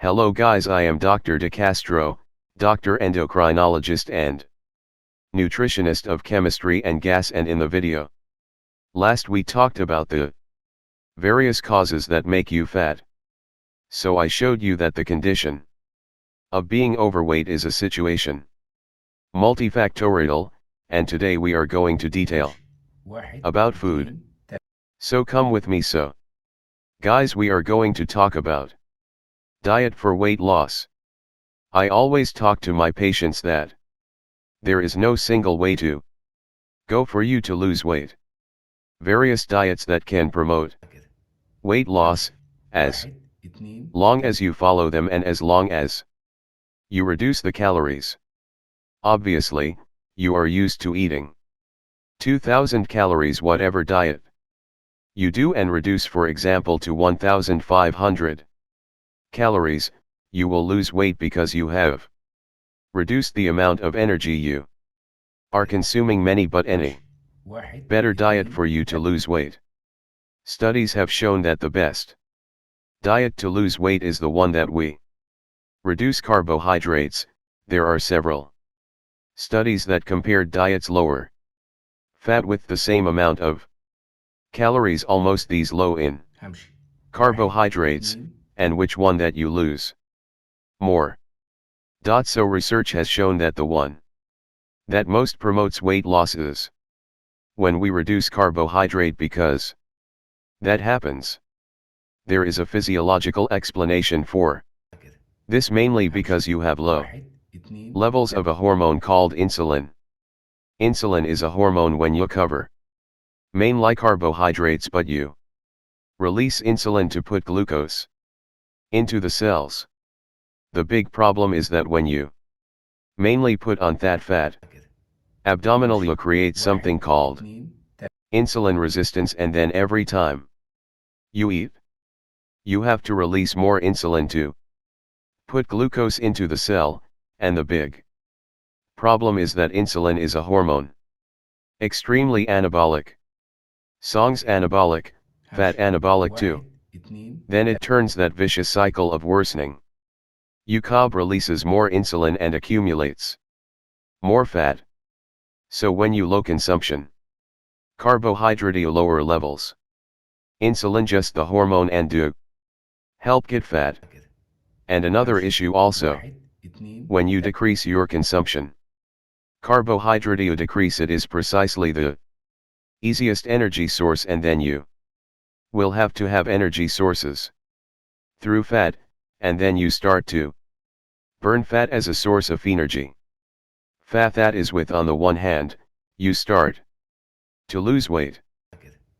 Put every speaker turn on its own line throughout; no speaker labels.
Hello guys, I am Dr. De Castro, doctor endocrinologist and nutritionist of chemistry and gas, and in the video last we talked about the various causes that make you fat. So I showed you that the condition of being overweight is a situation multifactorial, and today we are going to detail about food. So come with me. So guys, we are going to talk about diet for weight loss. I always talk to my patients that there is no single way to go for you to lose weight. Various diets that can promote weight loss, as long as you follow them and as long as you reduce the calories. Obviously, you are used to eating 2000 calories whatever diet you do, and reduce for example to 1500 calories, you will lose weight because you have reduced the amount of energy you are consuming. Many but any better diet for you to lose weight. Studies have shown that the best diet to lose weight is the one that we reduce carbohydrates. There are several studies that compared diets lower fat with the same amount of calories, almost these low in carbohydrates, and which one that you lose more. So research has shown that the one that most promotes weight loss is when we reduce carbohydrate, because that happens. There is a physiological explanation for this, mainly because you have low levels of a hormone called insulin. Insulin is a hormone when you cover mainly carbohydrates, but you release insulin to put glucose into the cells. The big problem is that when you mainly put on that fat abdominal, you create something called insulin resistance, and then every time you eat, you have to release more insulin to put glucose into the cell. And the big problem is that insulin is a hormone extremely anabolic. Songs anabolic, fat anabolic too. Then it turns that vicious cycle of worsening. Carb releases more insulin and accumulates more fat. So when you low consumption carbohydrate, lower levels insulin, just the hormone, and do help get fat. And another issue also, when you decrease your consumption carbohydrate, you decrease it is precisely the easiest energy source, and then you will have to have energy sources through fat, and then you start to burn fat as a source of energy. Fat, that is with, on the one hand, you start to lose weight.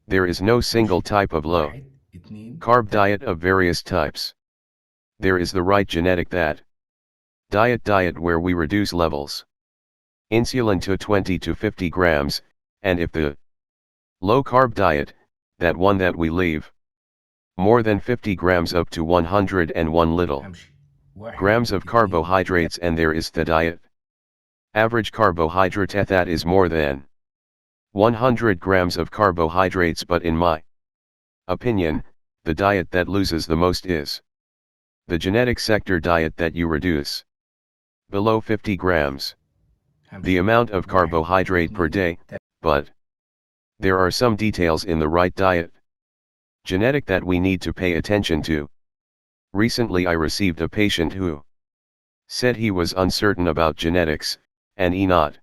There is no single type of low carb diet of various types. There is the right genetic that diet where we reduce levels insulin to 20 to 50 grams, and if the low carb diet, that one that we leave more than 50 grams up to 101 little grams of carbohydrates, and there is the diet average carbohydrate that is more than 100 grams of carbohydrates. But in my opinion, the diet that loses the most is the genetic sector diet, that you reduce below 50 grams the amount of carbohydrate per day. But there are some details in the right diet genetic that we need to pay attention to. Recently I received a patient who said he was uncertain about genetics, and he not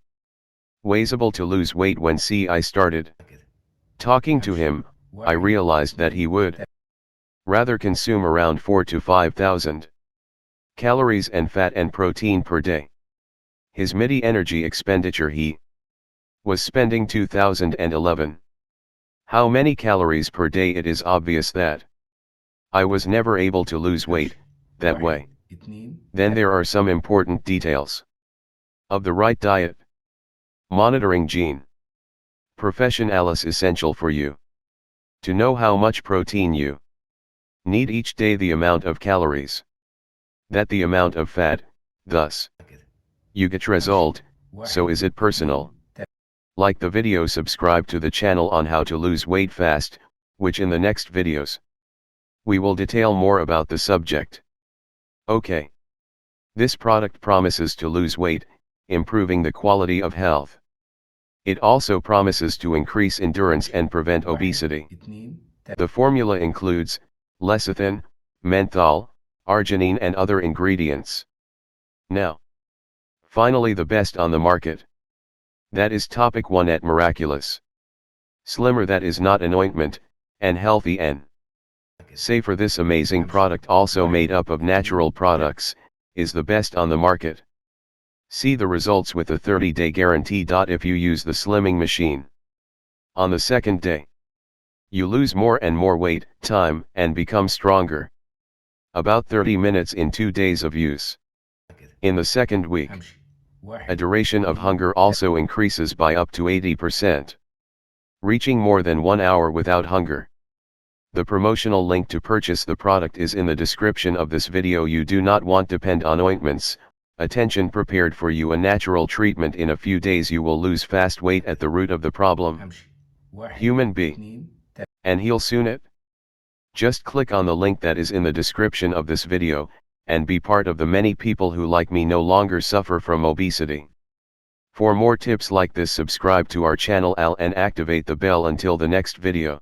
was able to lose weight. When I started talking to him, I realized that he would rather consume around 4 to 5,000 calories and fat and protein per day. His midi energy expenditure, he was spending 2011. How many calories per day? It is obvious that I was never able to lose weight that way. Then there are some important details of the right diet. Monitoring gene professionalis essential for you to know how much protein you need each day, the amount of calories, that the amount of fat, thus you get result. So is it personal? Like the video, subscribe to the channel on how to lose weight fast, which in the next videos we will detail more about the subject. Okay. This product promises to lose weight, improving the quality of health. It also promises to increase endurance and prevent obesity. The formula includes lecithin, menthol, arginine and other ingredients. Now, finally the best on the market. That is topic 1 at Miraculous. Slimmer, that is not an ointment, and healthy and safer. This amazing product, also made up of natural products, is the best on the market. See the results with a 30-day guarantee. If you use the slimming machine, on the second day, you lose more and more weight, time, and become stronger. About 30 minutes in 2 days of use. In the second week, a duration of hunger also increases by up to 80%, reaching more than 1 hour without hunger. The promotional link to purchase the product is in the description of this video. You do not want to depend on ointments. Attention, prepared for you a natural treatment. In a few days you will lose fast weight at the root of the problem. Human be and heal soon it. Just click on the link that is in the description of this video, and be part of the many people who like me no longer suffer from obesity. For more tips like this, subscribe to our channel and activate the bell. Until the next video.